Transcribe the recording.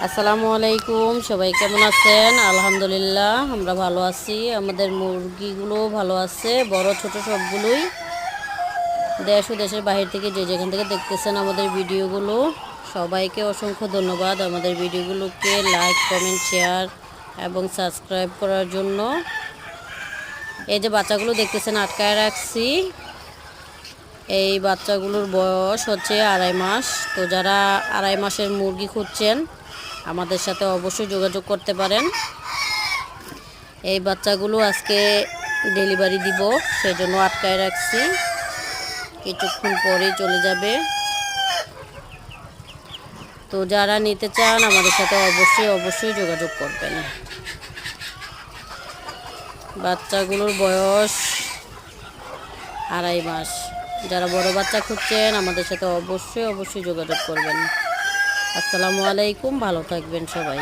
আসসালামু আলাইকুম, সবাই কেমন আছেন? আলহামদুলিল্লাহ আমরা ভালো আছি। আমাদের মুরগিগুলো ভালো আছে, বড় ছোট সবগুলোই। দেশ ও দেশের বাহির থেকে যে যেখান থেকে দেখতেছেন আমাদের ভিডিওগুলো, সবাইকে অসংখ্য ধন্যবাদ আমাদের ভিডিওগুলোকে লাইক, কমেন্ট, শেয়ার এবং সাবস্ক্রাইব করার জন্য। এই যে বাচ্চাগুলো দেখতেছেন আটকায় রাখছি, এই বাচ্চাগুলোর বয়স হচ্ছে 2.5 মাস। তো যারা 2.5 মাসের মুরগি খুঁজছেন আমাদের সাথে অবশ্যই যোগাযোগ করতে পারেন। এই বাচ্চাগুলো আজকে ডেলিভারি দিব, সেই জন্য আটকায় রাখছি, কিছুক্ষণ পরেই চলে যাবে। তো যারা নিতে চান আমাদের সাথে অবশ্যই যোগাযোগ করবেন। বাচ্চাগুলোর বয়স 2.5 মাস। যারা বড় বাচ্চা খুঁজছেন আমাদের সাথে অবশ্যই যোগাযোগ করবেন। আসসালামু আলাইকুম, ভালো থাকবেন সবাই।